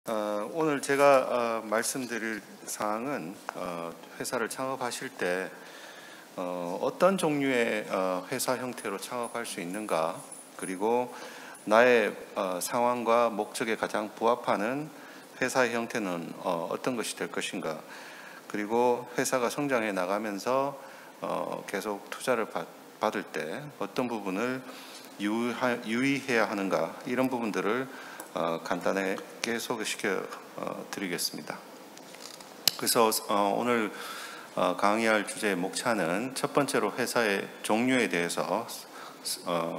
오늘 제가 말씀드릴 사항은 회사를 창업하실 때 어떤 종류의 회사 형태로 창업할 수 있는가, 그리고 나의 상황과 목적에 가장 부합하는 회사의 형태는 어떤 것이 될 것인가, 그리고 회사가 성장해 나가면서 계속 투자를 받을 때 어떤 부분을 유의해야 하는가, 이런 부분들을 간단하게 소개시켜 드리겠습니다. 그래서 오늘 강의할 주제의 목차는 첫 번째로 회사의 종류에 대해서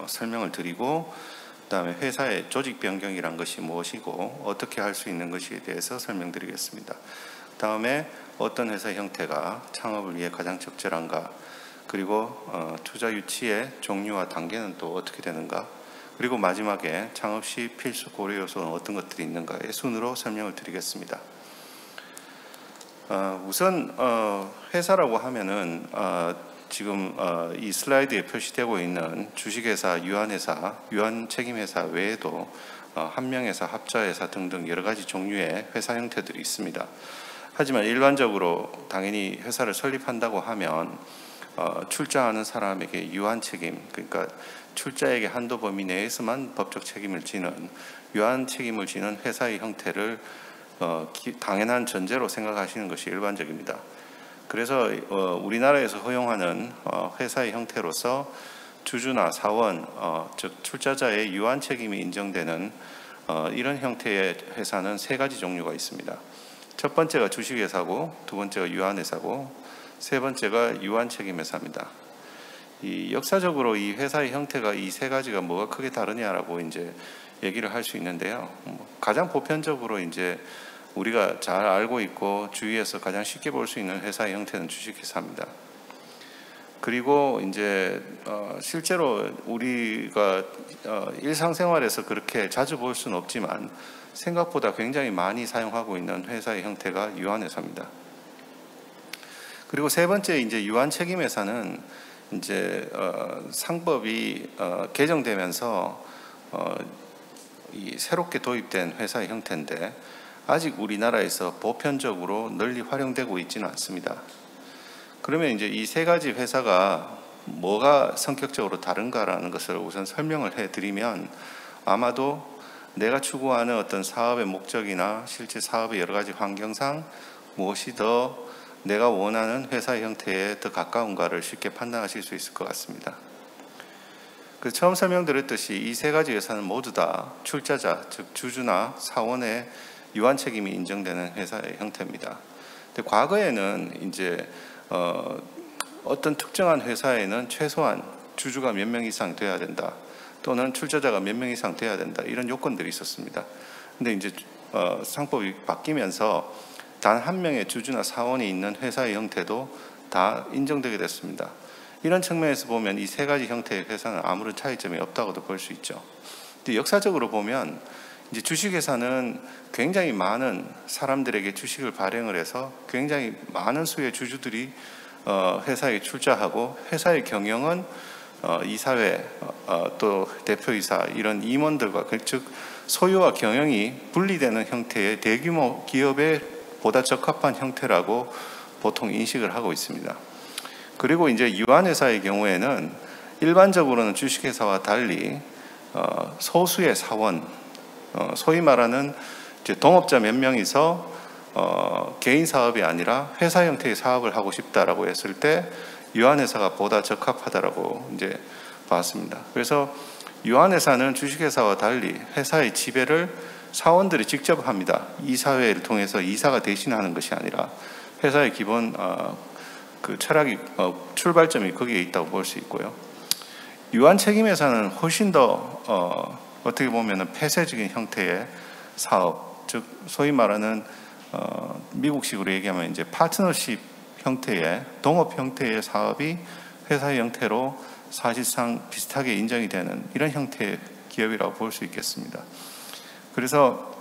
설명을 드리고, 그 다음에 회사의 조직 변경이란 것이 무엇이고 어떻게 할 수 있는 것에 대해서 설명드리겠습니다. 그 다음에 어떤 회사 형태가 창업을 위해 가장 적절한가, 그리고 투자 유치의 종류와 단계는 또 어떻게 되는가, 그리고 마지막에 창업 시 필수 고려 요소는 어떤 것들이 있는가의 순으로 설명을 드리겠습니다. 우선 회사라고 하면은 지금 이 슬라이드에 표시되고 있는 주식회사, 유한회사, 유한책임회사 외에도 한명회사, 합자회사 등등 여러 가지 종류의 회사 형태들이 있습니다. 하지만 일반적으로 당연히 회사를 설립한다고 하면 출자하는 사람에게 유한책임, 그러니까 출자액의 한도 범위 내에서만 법적 책임을 지는 유한 책임을 지는 회사의 형태를 당연한 전제로 생각하시는 것이 일반적입니다. 그래서 우리나라에서 허용하는 회사의 형태로서 주주나 사원, 즉 출자자의 유한 책임이 인정되는 이런 형태의 회사는 세 가지 종류가 있습니다. 첫 번째가 주식회사고, 두 번째가 유한회사고, 세 번째가 유한책임회사입니다. 이 역사적으로 이 회사의 형태가 이 세 가지가 뭐가 크게 다르냐라고 이제 얘기를 할 수 있는데요. 가장 보편적으로 이제 우리가 잘 알고 있고 주위에서 가장 쉽게 볼 수 있는 회사의 형태는 주식회사입니다. 그리고 이제 실제로 우리가 일상생활에서 그렇게 자주 볼 수는 없지만 생각보다 굉장히 많이 사용하고 있는 회사의 형태가 유한회사입니다. 그리고 세 번째 이제 유한책임회사는 이제 상법이 개정되면서 이 새롭게 도입된 회사의 형태인데 아직 우리나라에서 보편적으로 널리 활용되고 있지는 않습니다. 그러면 이제 이 세 가지 회사가 뭐가 성격적으로 다른가라는 것을 우선 설명을 해드리면, 아마도 내가 추구하는 어떤 사업의 목적이나 실제 사업의 여러 가지 환경상 무엇이 더 내가 원하는 회사의 형태에 더 가까운가를 쉽게 판단하실 수 있을 것 같습니다. 그래서 처음 설명드렸듯이 이 세 가지 회사는 모두 다 출자자, 즉 주주나 사원의 유한 책임이 인정되는 회사의 형태입니다. 근데 과거에는 이제 어떤 특정한 회사에는 최소한 주주가 몇 명 이상 돼야 된다, 또는 출자자가 몇 명 이상 돼야 된다, 이런 요건들이 있었습니다. 근데 이제 상법이 바뀌면서 단 한 명의 주주나 사원이 있는 회사의 형태도 다 인정되게 됐습니다. 이런 측면에서 보면 이 세 가지 형태의 회사는 아무런 차이점이 없다고도 볼 수 있죠. 근데 역사적으로 보면 이제 주식회사는 굉장히 많은 사람들에게 주식을 발행을 해서 굉장히 많은 수의 주주들이 회사에 출자하고, 회사의 경영은 이사회, 또 대표이사, 이런 임원들과, 즉 소유와 경영이 분리되는 형태의 대규모 기업에 보다 적합한 형태라고 보통 인식을 하고 있습니다. 그리고 이제 유한회사의 경우에는 일반적으로는 주식회사와 달리 소수의 사원, 소위 말하는 이제 동업자 몇 명이서 개인 사업이 아니라 회사 형태의 사업을 하고 싶다라고 했을 때 유한회사가 보다 적합하다라고 이제 봤습니다. 그래서 유한회사는 주식회사와 달리 회사의 지배를 사원들이 직접 합니다. 이사회를 통해서 이사가 대신하는 것이 아니라 회사의 기본 그 철학이 출발점이 거기에 있다고 볼 수 있고요. 유한책임회사는 훨씬 더 어떻게 보면 폐쇄적인 형태의 사업, 즉 소위 말하는 미국식으로 얘기하면 이제 파트너십 형태의, 동업 형태의 사업이 회사의 형태로 사실상 비슷하게 인정이 되는 이런 형태의 기업이라고 볼 수 있겠습니다. 그래서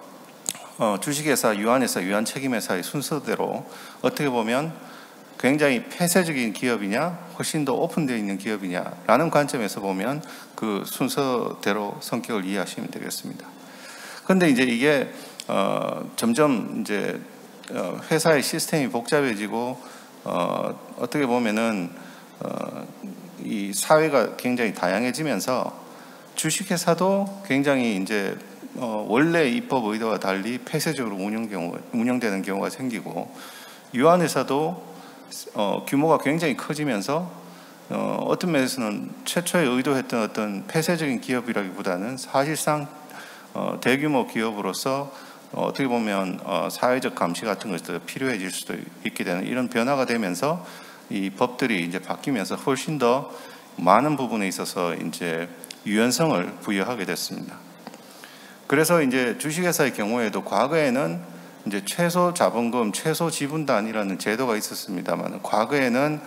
주식회사, 유한회사, 유한책임회사의 순서대로 어떻게 보면 굉장히 폐쇄적인 기업이냐, 훨씬 더 오픈되어 있는 기업이냐라는 관점에서 보면 그 순서대로 성격을 이해하시면 되겠습니다. 근데 이제 이게 점점 이제 회사의 시스템이 복잡해지고 어떻게 보면은 이 사회가 굉장히 다양해지면서 주식회사도 굉장히 이제 원래 입법 의도와 달리 폐쇄적으로 운영되는 경우가 생기고, 유한회사도 규모가 굉장히 커지면서 어떤 면에서는 최초에 의도했던 어떤 폐쇄적인 기업이라기보다는 사실상 대규모 기업으로서 어떻게 보면 사회적 감시 같은 것이 더 필요해질 수도 있게 되는 이런 변화가 되면서 이 법들이 이제 바뀌면서 훨씬 더 많은 부분에 있어서 이제 유연성을 부여하게 됐습니다. 그래서 이제 주식회사의 경우에도 과거에는 이제 최소 자본금, 최소 지분단이라는 제도가 있었습니다만, 과거에는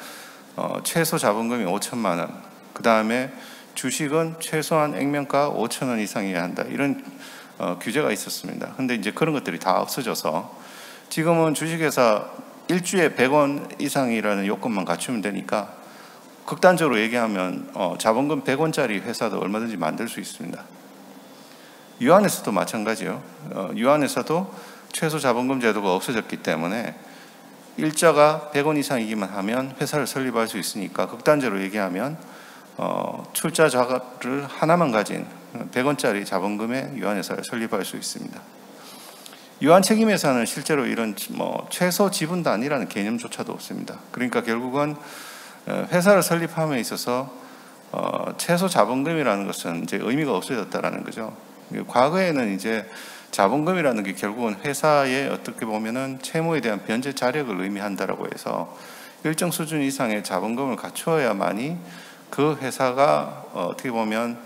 최소 자본금이 5천만 원, 그 다음에 주식은 최소한 액면가 5천 원 이상이어야 한다, 이런 규제가 있었습니다. 근데 이제 그런 것들이 다 없어져서 지금은 주식회사 일주에 100원 이상이라는 요건만 갖추면 되니까, 극단적으로 얘기하면 자본금 100원짜리 회사도 얼마든지 만들 수 있습니다. 유한회사도 마찬가지요. 유한회사도 최소 자본금 제도가 없어졌기 때문에 일자가 100원 이상이기만 하면 회사를 설립할 수 있으니까, 극단적으로 얘기하면 출자자를 하나만 가진 100원짜리 자본금의 유한회사를 설립할 수 있습니다. 유한책임회사는 실제로 이런 최소 지분단이라는 개념조차도 없습니다. 그러니까 결국은 회사를 설립함에 있어서 최소 자본금이라는 것은 이제 의미가 없어졌다라는 거죠. 과거에는 이제 자본금이라는 게 결국은 회사의 어떻게 보면은 채무에 대한 변제 자력을 의미한다라고 해서 일정 수준 이상의 자본금을 갖추어야만이 그 회사가 어떻게 보면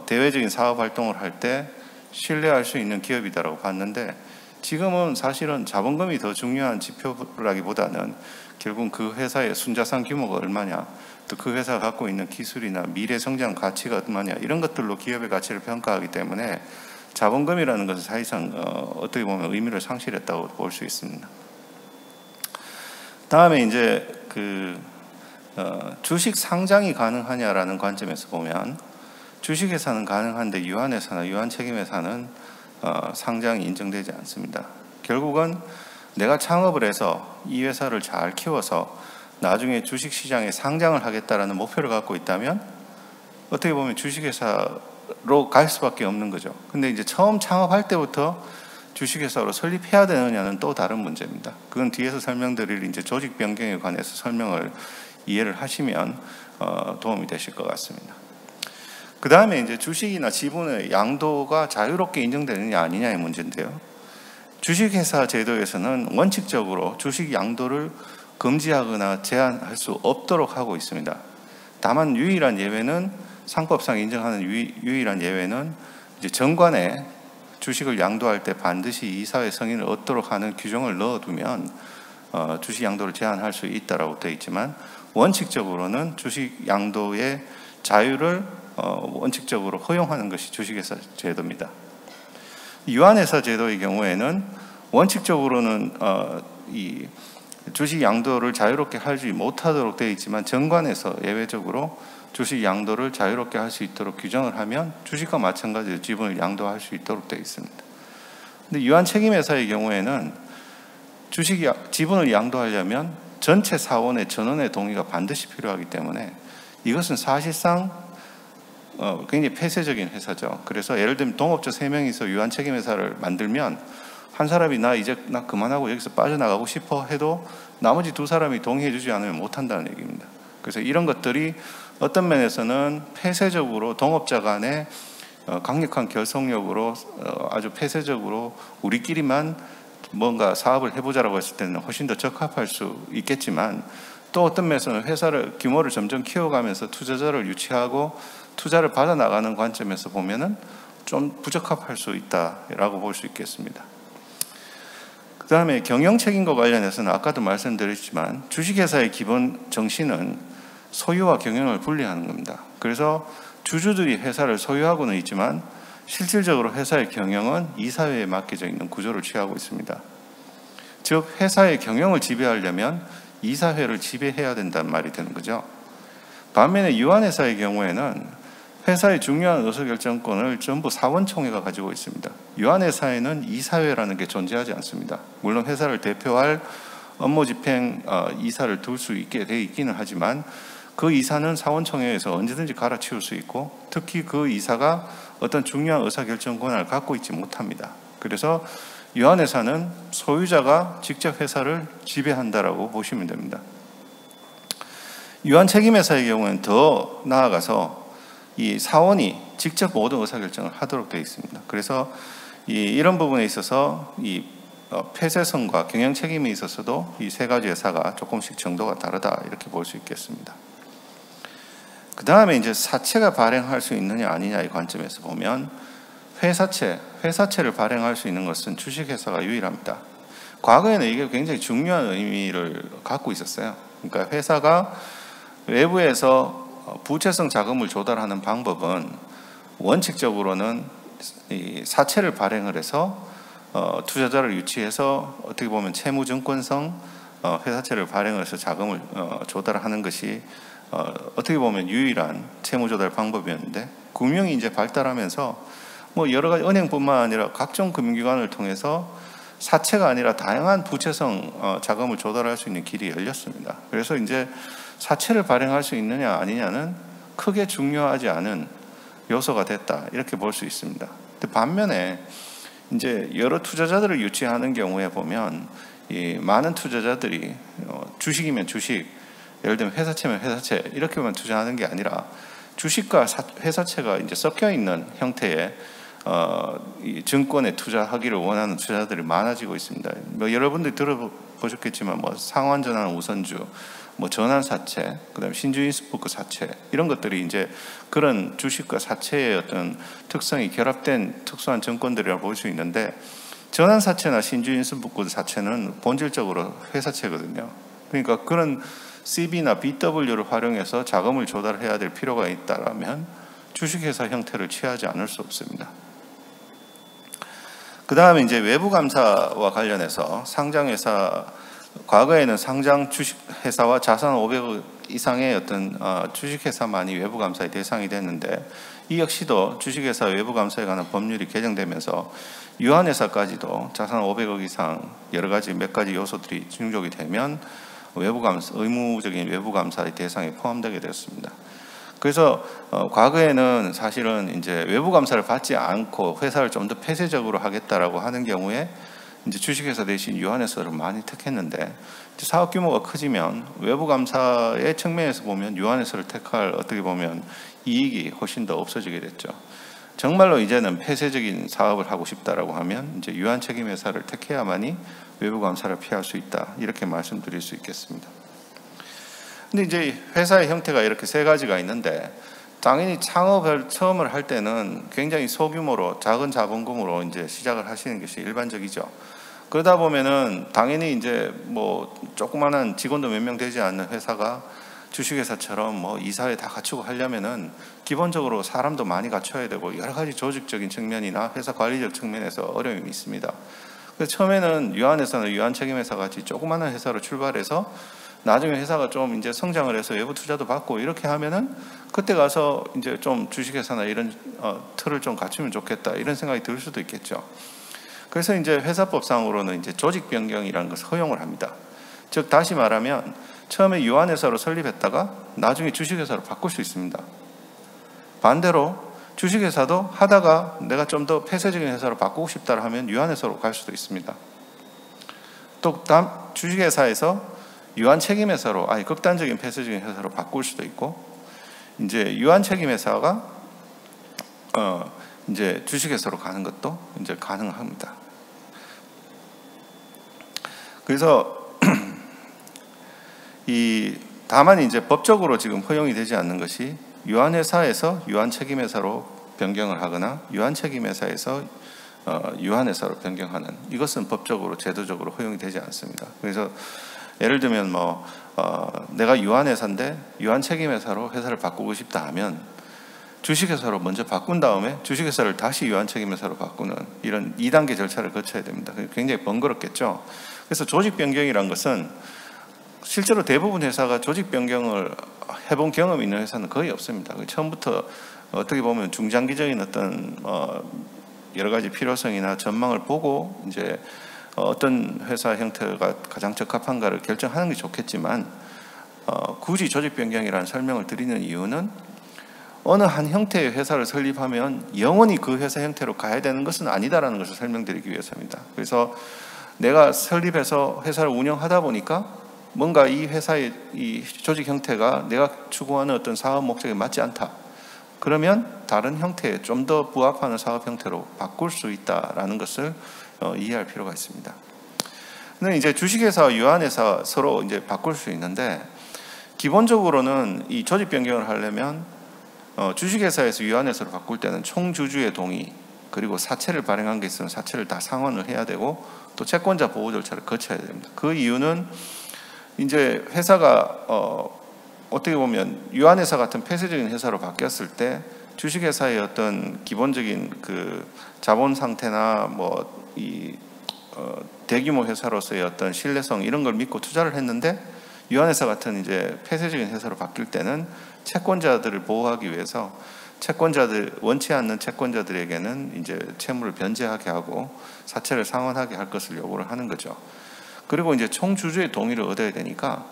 대외적인 사업 활동을 할 때 신뢰할 수 있는 기업이다라고 봤는데, 지금은 사실은 자본금이 더 중요한 지표라기보다는 결국은 그 회사의 순자산 규모가 얼마냐, 또 그 회사가 갖고 있는 기술이나 미래 성장 가치가 얼마냐, 이런 것들로 기업의 가치를 평가하기 때문에 자본금이라는 것은 사실상 어떻게 보면 의미를 상실했다고 볼 수 있습니다. 다음에 이제 주식 상장이 가능하냐라는 관점에서 보면 주식회사는 가능한데 유한회사나 유한책임회사는 상장이 인정되지 않습니다. 결국은 내가 창업을 해서 이 회사를 잘 키워서 나중에 주식시장에 상장을 하겠다라는 목표를 갖고 있다면 어떻게 보면 주식회사로 갈 수밖에 없는 거죠. 근데 이제 처음 창업할 때부터 주식회사로 설립해야 되느냐는 또 다른 문제입니다. 그건 뒤에서 설명드릴 이제 조직 변경에 관해서 설명을 이해를 하시면 도움이 되실 것 같습니다. 그 다음에 이제 주식이나 지분의 양도가 자유롭게 인정되느냐 아니냐의 문제인데요. 주식회사 제도에서는 원칙적으로 주식 양도를 금지하거나 제한할 수 없도록 하고 있습니다. 다만 유일한 예외는, 상법상 인정하는 유일한 예외는 이제 정관에 주식을 양도할 때 반드시 이사회 승인을 얻도록 하는 규정을 넣어두면 주식 양도를 제한할 수 있다라고 되어 있지만, 원칙적으로는 주식 양도의 자유를 원칙적으로 허용하는 것이 주식회사 제도입니다. 유한회사 제도의 경우에는 원칙적으로는 이 주식 양도를 자유롭게 하지 못하도록 되어 있지만, 정관에서 예외적으로 주식 양도를 자유롭게 할 수 있도록 규정을 하면 주식과 마찬가지로 지분을 양도할 수 있도록 되어 있습니다. 근데 유한책임회사의 경우에는 지분을 양도하려면 전체 사원의 전원의 동의가 반드시 필요하기 때문에 이것은 사실상 굉장히 폐쇄적인 회사죠. 그래서 예를 들면 동업자 3명이서 유한책임회사를 만들면 한 사람이 나 그만하고 여기서 빠져나가고 싶어 해도 나머지 2사람이 동의해 주지 않으면 못한다는 얘기입니다. 그래서 이런 것들이 어떤 면에서는 폐쇄적으로 동업자 간의 강력한 결속력으로 아주 폐쇄적으로 우리끼리만 뭔가 사업을 해보자라고 했을 때는 훨씬 더 적합할 수 있겠지만, 또 어떤 면에서는 회사를 규모를 점점 키워가면서 투자자를 유치하고 투자를 받아나가는 관점에서 보면은 좀 부적합할 수 있다라고 볼 수 있겠습니다. 그 다음에 경영 책임과 관련해서는 아까도 말씀드렸지만 주식회사의 기본 정신은 소유와 경영을 분리하는 겁니다. 그래서 주주들이 회사를 소유하고는 있지만 실질적으로 회사의 경영은 이사회에 맡겨져 있는 구조를 취하고 있습니다. 즉 회사의 경영을 지배하려면 이사회를 지배해야 된다는 말이 되는 거죠. 반면에 유한회사의 경우에는 회사의 중요한 의사결정권을 전부 사원총회가 가지고 있습니다. 유한회사에는 이사회라는 게 존재하지 않습니다. 물론 회사를 대표할 업무집행 이사를 둘 수 있게 돼 있기는 하지만 그 이사는 사원총회에서 언제든지 갈아치울 수 있고 특히 그 이사가 어떤 중요한 의사결정 권한을 갖고 있지 못합니다. 그래서 유한회사는 소유자가 직접 회사를 지배한다라고 보시면 됩니다. 유한책임회사의 경우는 더 나아가서 이 사원이 직접 모든 의사결정을 하도록 되어 있습니다. 그래서 이런 부분에 있어서 이 폐쇄성과 경영 책임에 있어서도 이 세 가지 회사가 조금씩 정도가 다르다 이렇게 볼 수 있겠습니다. 그 다음에 이제 사채가 발행할 수 있느냐 아니냐의 관점에서 보면 회사채를 발행할 수 있는 것은 주식회사가 유일합니다. 과거에는 이게 굉장히 중요한 의미를 갖고 있었어요. 그러니까 회사가 외부에서 부채성 자금을 조달하는 방법은 원칙적으로는 이 사채를 발행을 해서 투자자를 유치해서 어떻게 보면 채무증권성 회사채를 발행을 해서 자금을 조달하는 것이 어떻게 보면 유일한 채무조달 방법이었는데 금융이 이제 발달하면서 뭐 여러 가지 은행뿐만 아니라 각종 금융기관을 통해서 사채가 아니라 다양한 부채성 자금을 조달할 수 있는 길이 열렸습니다. 그래서 이제 사채를 발행할 수 있느냐 아니냐는 크게 중요하지 않은 요소가 됐다 이렇게 볼 수 있습니다. 근데 반면에 이제 여러 투자자들을 유치하는 경우에 보면 이 많은 투자자들이 주식이면 주식, 예를 들면 회사채면 회사채 이렇게만 투자하는 게 아니라 주식과 회사채가 이제 섞여 있는 형태의 이 증권에 투자하기를 원하는 투자자들이 많아지고 있습니다. 뭐 여러분들이 들어보셨겠지만 뭐 상환전환 우선주, 뭐 전환사채, 그다음에 신주인스포크 사채 이런 것들이 이제 그런 주식과 사채의 어떤 특성이 결합된 특수한 증권들이라고 볼 수 있는데 전환사채나 신주인스포크 사채는 본질적으로 회사채거든요. 그러니까 그런 CB나 BW를 활용해서 자금을 조달해야 될 필요가 있다라면 주식회사 형태를 취하지 않을 수 없습니다. 그 다음에 이제 외부 감사와 관련해서 상장회사, 과거에는 상장 주식회사와 자산 500억 이상의 어떤 주식회사만이 외부 감사의 대상이 됐는데 이 역시도 주식회사 외부 감사에 관한 법률이 개정되면서 유한회사까지도 자산 500억 이상 여러 가지 몇 가지 요소들이 충족이 되면 외부 감사, 의무적인 외부 감사의 대상에 포함되게 되었습니다. 그래서 과거에는 사실은 이제 외부 감사를 받지 않고 회사를 좀 더 폐쇄적으로 하겠다라고 하는 경우에 이제 주식회사 대신 유한회사를 많이 택했는데 사업 규모가 커지면 외부 감사의 측면에서 보면 유한회사를 택할 어떻게 보면 이익이 훨씬 더 없어지게 됐죠. 정말로 이제는 폐쇄적인 사업을 하고 싶다라고 하면 이제 유한 책임 회사를 택해야만이 외부 감사를 피할 수 있다 이렇게 말씀드릴 수 있겠습니다. 근데 이제 회사의 형태가 이렇게 세 가지가 있는데 당연히 창업을 처음을 할 때는 굉장히 소규모로 작은 자본금으로 이제 시작을 하시는 것이 일반적이죠. 그러다 보면은 당연히 이제 뭐 조그마한 직원도 몇 명 되지 않는 회사가 주식회사처럼 뭐 이사회 다 갖추고 하려면은 기본적으로 사람도 많이 갖춰야 되고 여러 가지 조직적인 측면이나 회사 관리적 측면에서 어려움이 있습니다. 그래서 처음에는 유한회사나 유한책임회사 같이 조그마한 회사로 출발해서 나중에 회사가 좀 이제 성장을 해서 외부 투자도 받고 이렇게 하면은 그때 가서 이제 좀 주식회사나 이런 틀을 좀 갖추면 좋겠다 이런 생각이 들 수도 있겠죠. 그래서 이제 회사법상으로는 이제 조직 변경이라는 것을 허용을 합니다. 즉 다시 말하면 처음에 유한회사로 설립했다가 나중에 주식회사로 바꿀 수 있습니다. 반대로 주식회사도 하다가 내가 좀 더 폐쇄적인 회사로 바꾸고 싶다 하면 유한회사로 갈 수도 있습니다. 또 주식회사에서 유한책임회사로 아예 극단적인 폐쇄적인 회사로 바꿀 수도 있고 이제 유한책임회사가 이제 주식회사로 가는 것도 이제 가능합니다. 그래서 다만 이제 법적으로 지금 허용이 되지 않는 것이 유한회사에서 유한책임회사로 변경을 하거나 유한책임회사에서 유한회사로 변경하는 이것은 법적으로 제도적으로 허용이 되지 않습니다. 그래서 예를 들면 내가 유한회사인데 유한책임회사로 회사를 바꾸고 싶다 하면 주식회사로 먼저 바꾼 다음에 주식회사를 다시 유한책임회사로 바꾸는 이런 2단계 절차를 거쳐야 됩니다. 굉장히 번거롭겠죠. 그래서 조직 변경이란 것은 실제로 대부분 회사가 조직 변경을 해본 경험이 있는 회사는 거의 없습니다. 처음부터 어떻게 보면 중장기적인 어떤 여러 가지 필요성이나 전망을 보고 이제 어떤 회사 형태가 가장 적합한가를 결정하는 게 좋겠지만, 굳이 조직 변경이라는 설명을 드리는 이유는 어느 한 형태의 회사를 설립하면 영원히 그 회사 형태로 가야 되는 것은 아니다라는 것을 설명드리기 위해서입니다. 그래서 내가 설립해서 회사를 운영하다 보니까 뭔가 이 회사의 이 조직 형태가 내가 추구하는 어떤 사업 목적에 맞지 않다. 그러면 다른 형태에 좀 더 부합하는 사업 형태로 바꿀 수 있다라는 것을 이해할 필요가 있습니다. 근데 이제 주식회사와 유한회사 서로 이제 바꿀 수 있는데, 기본적으로는 이 조직 변경을 하려면 주식회사에서 유한회사로 바꿀 때는 총주주의 동의, 그리고 사채를 발행한 게 있으면 사채를 다 상환을 해야 되고, 또 채권자 보호 절차를 거쳐야 됩니다. 그 이유는 이제 회사가 어떻게 보면 유한회사 같은 폐쇄적인 회사로 바뀌었을 때 주식회사의 어떤 기본적인 그 자본 상태나 뭐 이 대규모 회사로서의 어떤 신뢰성 이런 걸 믿고 투자를 했는데, 유한회사 같은 이제 폐쇄적인 회사로 바뀔 때는 채권자들을 보호하기 위해서 원치 않는 채권자들에게는 이제 채무를 변제하게 하고 사채를 상환하게 할 것을 요구를 하는 거죠. 그리고 이제 총주주의 동의를 얻어야 되니까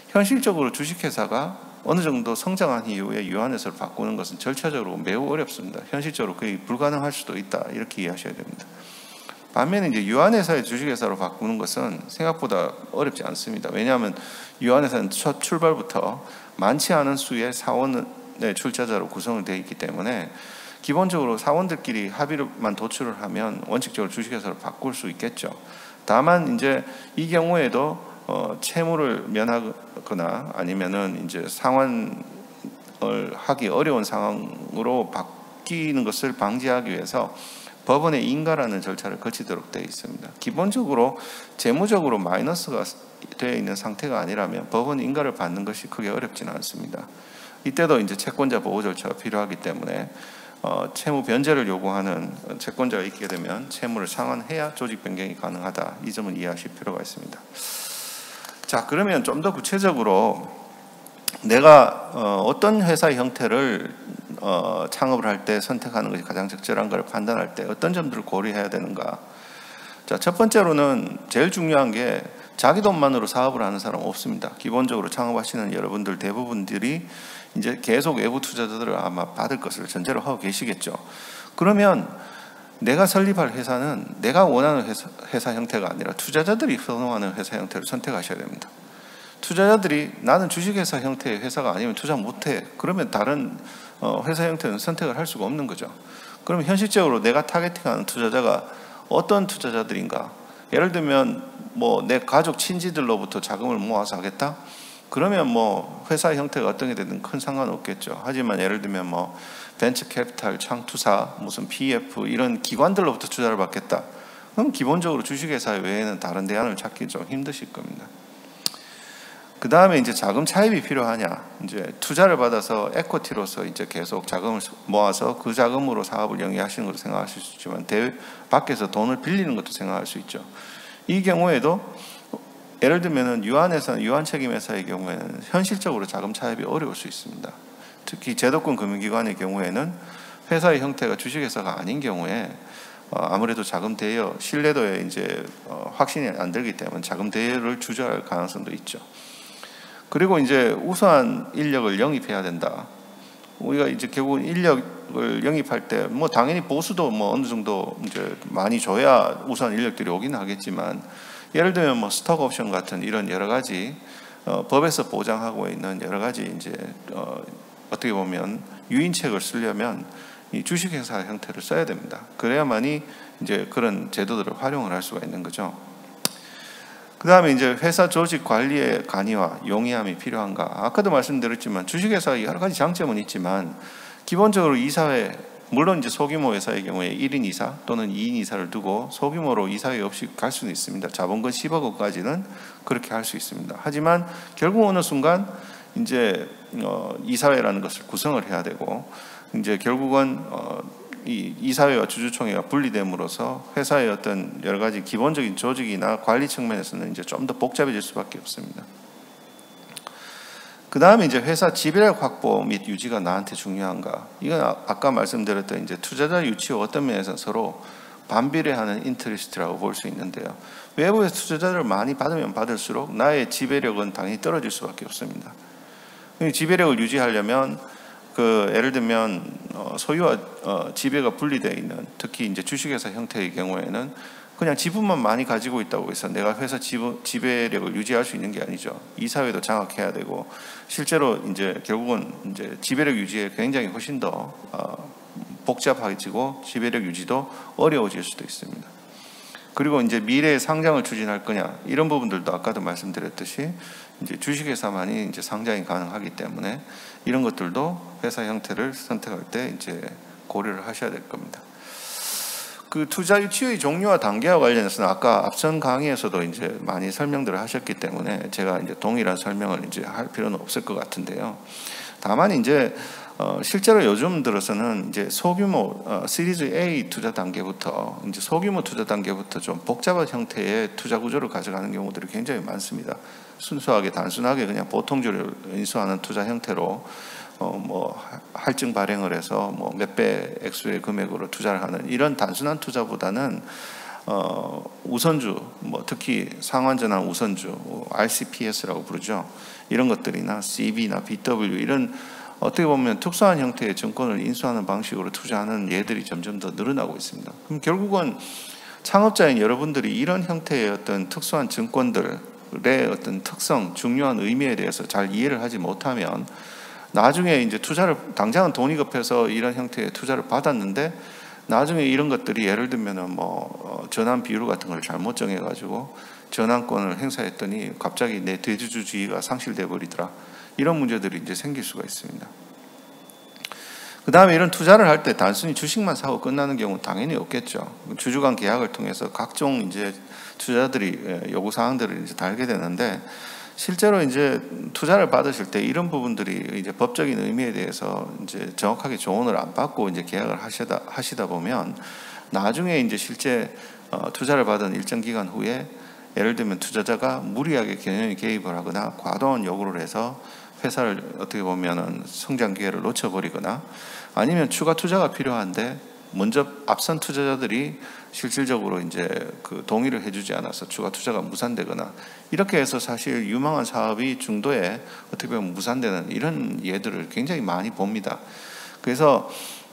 현실적으로 주식회사가 어느 정도 성장한 이후에 유한회사로 바꾸는 것은 절차적으로 매우 어렵습니다. 현실적으로 거의 불가능할 수도 있다, 이렇게 이해하셔야 됩니다. 반면에 이제 유한회사의 주식회사로 바꾸는 것은 생각보다 어렵지 않습니다. 왜냐하면 유한회사는 첫 출발부터 많지 않은 수의 사원의 출자자로 구성을 되어 있기 때문에 기본적으로 사원들끼리 합의만 도출을 하면 원칙적으로 주식회사로 바꿀 수 있겠죠. 다만 이제 이 경우에도 채무를 면하거나 아니면은 이제 상환을 하기 어려운 상황으로 바뀌는 것을 방지하기 위해서 법원의 인가라는 절차를 거치도록 되어 있습니다. 기본적으로 재무적으로 마이너스가 되어 있는 상태가 아니라면 법원 인가를 받는 것이 크게 어렵지는 않습니다. 이때도 이제 채권자 보호 절차가 필요하기 때문에 채무 변제를 요구하는 채권자가 있게 되면 채무를 상환해야 조직 변경이 가능하다. 이 점을 이해하실 필요가 있습니다. 자, 그러면 좀 더 구체적으로 내가 어떤 회사의 형태를 창업을 할 때 선택하는 것이 가장 적절한가를 판단할 때 어떤 점들을 고려해야 되는가. 자, 첫 번째로는 제일 중요한 게 자기 돈만으로 사업을 하는 사람은 없습니다. 기본적으로 창업하시는 여러분들 대부분들이 이제 계속 외부 투자자들을 아마 받을 것을 전제로 하고 계시겠죠. 그러면 내가 설립할 회사는 내가 원하는 회사 형태가 아니라 투자자들이 선호하는 회사 형태를 선택하셔야 됩니다. 투자자들이 나는 주식회사 형태의 회사가 아니면 투자 못해. 그러면 다른 회사 형태는 선택을 할 수가 없는 거죠. 그러면 현실적으로 내가 타겟팅하는 투자자가 어떤 투자자들인가? 예를 들면 뭐 내 가족 친지들로부터 자금을 모아서 하겠다? 그러면 뭐 회사 형태가 어떤 게 되든 큰 상관없겠죠. 하지만 예를 들면 뭐 벤처 캐피탈, 창투사, 무슨 PF 이런 기관들로부터 투자를 받겠다. 그럼 기본적으로 주식회사 외에는 다른 대안을 찾기 좀 힘드실 겁니다. 그 다음에 이제 자금 차입이 필요하냐? 이제 투자를 받아서 에쿼티로서 이제 계속 자금을 모아서 그 자금으로 사업을 영위하시는 것도 생각하실 수 있지만 밖에서 돈을 빌리는 것도 생각할 수 있죠. 이 경우에도 예를 들면은 유한책임회사의 경우에는 현실적으로 자금 차입이 어려울 수 있습니다. 특히 제도권 금융기관의 경우에는 회사의 형태가 주식회사가 아닌 경우에 아무래도 자금 대여, 신뢰도에 이제 확신이 안 들기 때문에 자금 대여를 주저할 가능성도 있죠. 그리고 이제 우수한 인력을 영입해야 된다. 우리가 이제 결국 인력을 영입할 때 뭐 당연히 보수도 뭐 어느 정도 이제 많이 줘야 우수한 인력들이 오긴 하겠지만, 예를 들면 뭐 스톡 옵션 같은 이런 여러 가지 법에서 보장하고 있는 여러 가지 이제 어떻게 보면 유인책을 쓰려면 이 주식회사 형태를 써야 됩니다. 그래야만이 이제 그런 제도들을 활용을 할 수가 있는 거죠. 그 다음에 이제 회사 조직 관리의 간이와 용이함이 필요한가. 아까도 말씀드렸지만 주식회사의 여러 가지 장점은 있지만 기본적으로 이사회, 물론 이제 소규모 회사의 경우에 1인 이사 또는 2인 이사를 두고 소규모로 이사회 없이 갈 수는 있습니다. 자본금 10억 원까지는 그렇게 할 수 있습니다. 하지만 결국 어느 순간 이제 이사회라는 것을 구성을 해야 되고, 이제 결국은 이 이사회와 주주총회가 분리됨으로써 회사의 어떤 여러 가지 기본적인 조직이나 관리 측면에서는 이제 좀 더 복잡해질 수밖에 없습니다. 그 다음에 이제 회사 지배력 확보 및 유지가 나한테 중요한가? 이건 아까 말씀드렸던 이제 투자자 유치와 어떤 면에서 서로 반비례하는 인터리스트라고 볼 수 있는데요. 외부에서 투자자를 많이 받으면 받을수록 나의 지배력은 당연히 떨어질 수밖에 없습니다. 지배력을 유지하려면 예를 들면 소유와 지배가 분리되어 있는, 특히 이제 주식회사 형태의 경우에는 그냥 지분만 많이 가지고 있다고 해서 내가 회사 지배력을 유지할 수 있는 게 아니죠. 이사회도 장악해야 되고, 실제로 이제 결국은 이제 지배력 유지에 굉장히 훨씬 더 복잡해지고 지배력 유지도 어려워질 수도 있습니다. 그리고 이제 미래의 상장을 추진할 거냐, 이런 부분들도 아까도 말씀드렸듯이 이제 주식회사만이 이제 상장이 가능하기 때문에 이런 것들도 회사 형태를 선택할 때 이제 고려를 하셔야 될 겁니다. 그 투자 유치의 종류와 단계와 관련해서는 아까 앞선 강의에서도 이제 많이 설명들을 하셨기 때문에 제가 이제 동일한 설명을 이제 할 필요는 없을 것 같은데요. 다만 이제 실제로 요즘 들어서는 이제 소규모 시리즈 A 투자 단계부터 이제 소규모 투자 단계부터 좀 복잡한 형태의 투자 구조를 가져가는 경우들이 굉장히 많습니다. 순수하게 단순하게 그냥 보통주를 인수하는 투자 형태로 뭐 할증 발행을 해서 뭐 몇 배 액수의 금액으로 투자를 하는 이런 단순한 투자보다는 우선주, 뭐 특히 상환전환 우선주, RCPS라고 부르죠. 이런 것들이나 CB나 BW 이런 어떻게 보면 특수한 형태의 증권을 인수하는 방식으로 투자하는 예들이 점점 더 늘어나고 있습니다. 그럼 결국은 창업자인 여러분들이 이런 형태의 어떤 특수한 증권들의 어떤 특성, 중요한 의미에 대해서 잘 이해를 하지 못하면 나중에 이제 투자를, 당장은 돈이 급해서 이런 형태의 투자를 받았는데 나중에 이런 것들이 예를 들면은 전환 비율 같은 걸 잘못 정해가지고 전환권을 행사했더니 갑자기 내 대주주주의가 상실돼 버리더라. 이런 문제들이 이제 생길 수가 있습니다. 그 다음에 이런 투자를 할 때 단순히 주식만 사고 끝나는 경우는 당연히 없겠죠. 주주간 계약을 통해서 각종 이제 투자자들이 요구 사항들을 이제 달게 되는데, 실제로 이제 투자를 받으실 때 이런 부분들이 이제 법적인 의미에 대해서 이제 정확하게 조언을 안 받고 이제 계약을 하시다 보면 나중에 이제 실제 투자를 받은 일정 기간 후에 예를 들면 투자자가 무리하게 경영에 개입을 하거나 과도한 요구를 해서 회사를 어떻게 보면은 성장 기회를 놓쳐버리거나, 아니면 추가 투자가 필요한데 먼저 앞선 투자자들이 실질적으로 이제 그 동의를 해주지 않아서 추가 투자가 무산되거나, 이렇게 해서 사실 유망한 사업이 중도에 어떻게 보면 무산되는 이런 예들을 굉장히 많이 봅니다. 그래서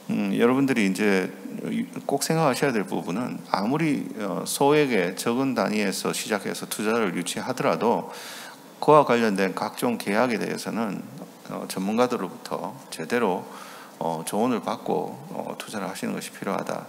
여러분들이 이제 꼭 생각하셔야 될 부분은, 아무리 소액의 적은 단위에서 시작해서 투자를 유치하더라도 그와 관련된 각종 계약에 대해서는 전문가들로부터 제대로 조언을 받고 투자를 하시는 것이 필요하다.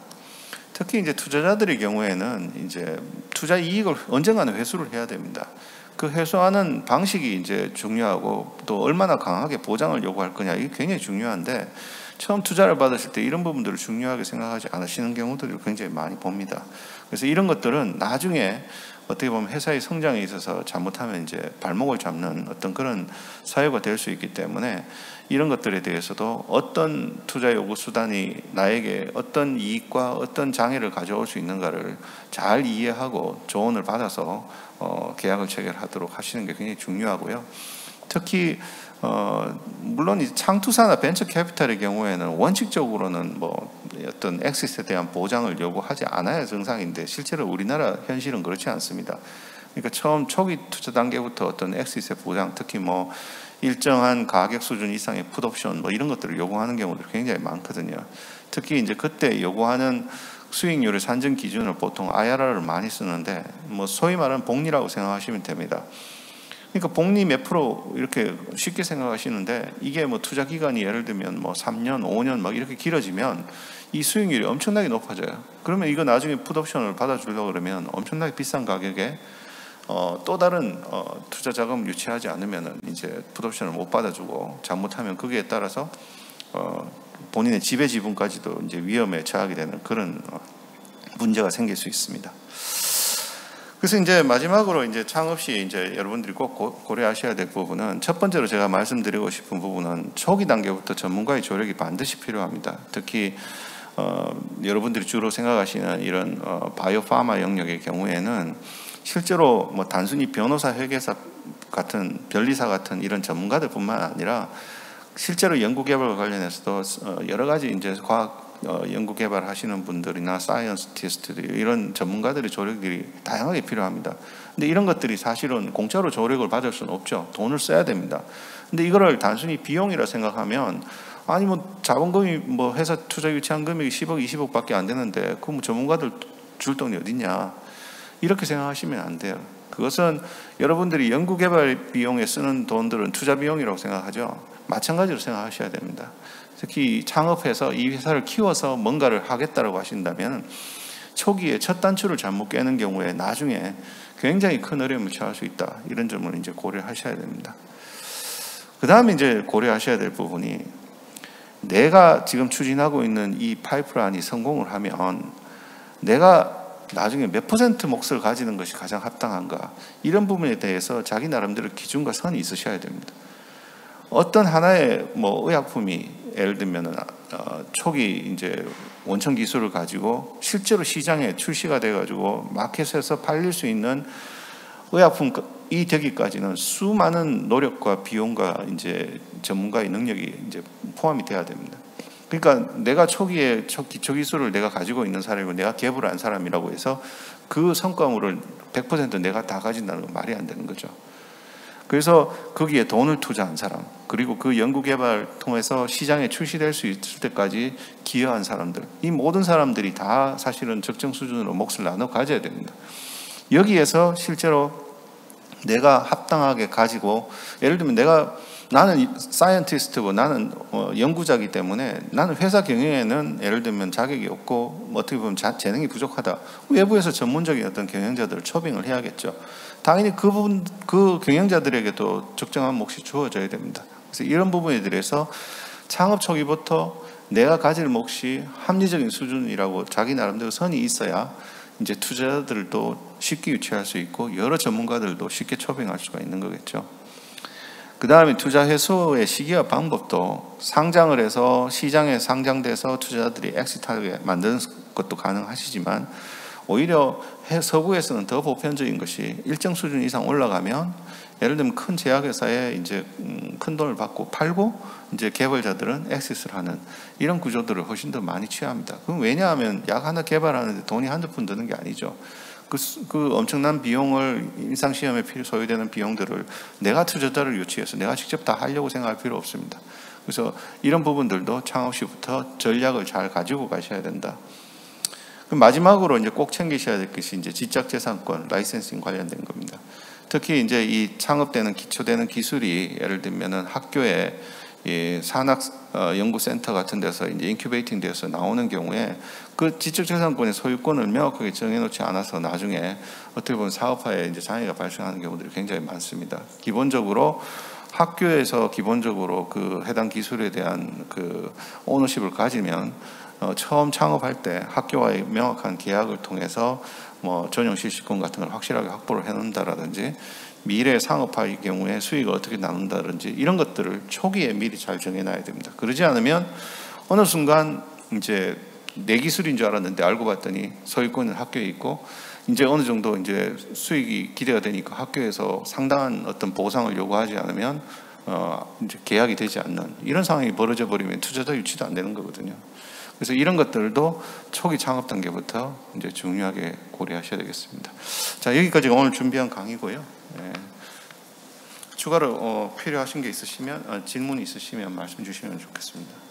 특히 이제 투자자들의 경우에는 이제 투자 이익을 언젠가는 회수를 해야 됩니다. 그 회수하는 방식이 이제 중요하고, 또 얼마나 강하게 보장을 요구할 거냐, 이게 굉장히 중요한데, 처음 투자를 받으실 때 이런 부분들을 중요하게 생각하지 않으시는 경우들을 굉장히 많이 봅니다. 그래서 이런 것들은 나중에 어떻게 보면 회사의 성장에 있어서 잘못하면 이제 발목을 잡는 어떤 그런 사유가 될 수 있기 때문에, 이런 것들에 대해서도 어떤 투자 요구 수단이 나에게 어떤 이익과 어떤 장애를 가져올 수 있는가를 잘 이해하고 조언을 받아서 계약을 체결하도록 하시는 게 굉장히 중요하고요. 특히 물론 이 창투사나 벤처 캐피탈의 경우에는 원칙적으로는 어떤 엑시스에 대한 보장을 요구하지 않아야 정상인데, 실제로 우리나라 현실은 그렇지 않습니다. 그러니까 처음 초기 투자 단계부터 어떤 엑시스의 보장, 특히 일정한 가격 수준 이상의 풋옵션 이런 것들을 요구하는 경우들이 굉장히 많거든요. 특히 이제 그때 요구하는 수익률의 산정 기준을 보통 IRR을 많이 쓰는데, 소위 말하는 복리라고 생각하시면 됩니다. 그러니까 복리 몇 프로 이렇게 쉽게 생각하시는데, 이게 투자 기간이 예를 들면 3년, 5년 이렇게 길어지면 이 수익률이 엄청나게 높아져요. 그러면 이거 나중에 풋옵션을 받아주려고 그러면 엄청나게 비싼 가격에 또 다른 투자 자금을 유치하지 않으면 이제 풋옵션을 못 받아주고, 잘못하면 거기에 따라서 본인의 지배 지분까지도 이제 위험에 처하게 되는 그런 문제가 생길 수 있습니다. 그래서 이제 마지막으로 이제 창업 시 이제 여러분들이 꼭 고려하셔야 될 부분은, 첫 번째로 제가 말씀드리고 싶은 부분은 초기 단계부터 전문가의 조력이 반드시 필요합니다. 특히 여러분들이 주로 생각하시는 이런 바이오 파마 영역의 경우에는 실제로 단순히 변호사, 회계사 같은 변리사 같은 이런 전문가들뿐만 아니라 실제로 연구개발과 관련해서도 여러 가지 이제 과학 연구개발 하시는 분들이나 사이언티스트들 이런 전문가들의 조력들이 다양하게 필요합니다. 근데 이런 것들이 사실은 공짜로 조력을 받을 수는 없죠. 돈을 써야 됩니다. 근데 이거를 단순히 비용이라 생각하면 아니 뭐 자본금이 뭐 회사 투자 유치한 금액이 10억, 20억밖에 안 되는데 그 뭐 전문가들 줄 돈이 어딨냐 이렇게 생각하시면 안 돼요. 그것은 여러분들이 연구개발 비용에 쓰는 돈들은 투자 비용이라고 생각하죠. 마찬가지로 생각하셔야 됩니다. 특히 창업해서 이 회사를 키워서 뭔가를 하겠다라고 하신다면 초기에 첫 단추를 잘못 깨는 경우에 나중에 굉장히 큰 어려움을 처할 수 있다. 이런 점을 이제 고려하셔야 됩니다. 그 다음에 이제 고려하셔야 될 부분이 내가 지금 추진하고 있는 이 파이프라인이 성공을 하면 내가 나중에 몇 % 몫을 가지는 것이 가장 합당한가 이런 부분에 대해서 자기 나름대로 기준과 선이 있으셔야 됩니다. 어떤 하나의 뭐 의약품이 예를 들면은 초기 이제 원천 기술을 가지고 실제로 시장에 출시가 돼가지고 마켓에서 팔릴 수 있는 의약품이 되기까지는 수많은 노력과 비용과 이제 전문가의 능력이 이제 포함이 돼야 됩니다. 그러니까 내가 초기에 기초 기술을 내가 가지고 있는 사람이고 내가 개발한 사람이라고 해서 그 성과물을 100% 내가 다 가진다는 건 말이 안 되는 거죠. 그래서 거기에 돈을 투자한 사람, 그리고 그 연구개발 통해서 시장에 출시될 수 있을 때까지 기여한 사람들, 이 모든 사람들이 다 사실은 적정 수준으로 몫을 나눠 가져야 됩니다. 여기에서 실제로 내가 합당하게 가지고, 예를 들면 나는 사이언티스트고 나는 연구자이기 때문에 나는 회사 경영에는 예를 들면 자격이 없고 어떻게 보면 재능이 부족하다. 외부에서 전문적인 어떤 경영자들을 초빙을 해야겠죠. 당연히 그 경영자들에게도 적정한 몫이 주어져야 됩니다. 그래서 이런 부분에 대해서 창업 초기부터 내가 가질 몫이 합리적인 수준이라고 자기 나름대로 선이 있어야 이제 투자자들도 쉽게 유치할 수 있고 여러 전문가들도 쉽게 초빙할 수가 있는 거겠죠. 그 다음에 투자 회수의 시기와 방법도 상장을 해서 시장에 상장돼서 투자자들이 엑시트하게 만드는 것도 가능하시지만 오히려 서구에서는 더 보편적인 것이 일정 수준 이상 올라가면 예를 들면 큰 제약회사에 이제 큰 돈을 받고 팔고 이제 개발자들은 엑시트를 하는 이런 구조들을 훨씬 더 많이 취합니다. 그럼 왜냐하면 약 하나 개발하는데 돈이 한두 푼 드는 게 아니죠. 그 엄청난 비용을 임상시험에 소요되는 비용들을 내가 투자자를 유치해서 내가 직접 다 하려고 생각할 필요 없습니다. 그래서 이런 부분들도 창업 시부터 전략을 잘 가지고 가셔야 된다. 그럼 마지막으로 이제 꼭 챙기셔야 될 것이 이제 지적재산권, 라이센싱 관련된 겁니다. 특히 이제 이 창업되는 기초되는 기술이 예를 들면은 학교에 산학 연구센터 같은 데서 이제 인큐베이팅 돼서 나오는 경우에 그 지적재산권의 소유권을 명확하게 정해놓지 않아서 나중에 어떻게 보면 사업화에 이제 장애가 발생하는 경우들이 굉장히 많습니다. 기본적으로 학교에서 기본적으로 그 해당 기술에 대한 그 오너십을 가지면 처음 창업할 때 학교와의 명확한 계약을 통해서 뭐 전용 실시권 같은 걸 확실하게 확보를 해놓는다라든지 미래 상업화의 경우에 수익을 어떻게 나눈다든지 이런 것들을 초기에 미리 잘 정해놔야 됩니다. 그러지 않으면 어느 순간 이제 내 기술인 줄 알았는데 알고 봤더니 소유권은 학교에 있고 이제 어느 정도 이제 수익이 기대가 되니까 학교에서 상당한 어떤 보상을 요구하지 않으면 이제 계약이 되지 않는 이런 상황이 벌어져 버리면 투자자 유치도 안 되는 거거든요. 그래서 이런 것들도 초기 창업 단계부터 이제 중요하게 고려하셔야 되겠습니다. 자, 여기까지가 오늘 준비한 강의고요. 네. 추가로 필요하신 게 있으시면 질문이 있으시면 말씀 주시면 좋겠습니다.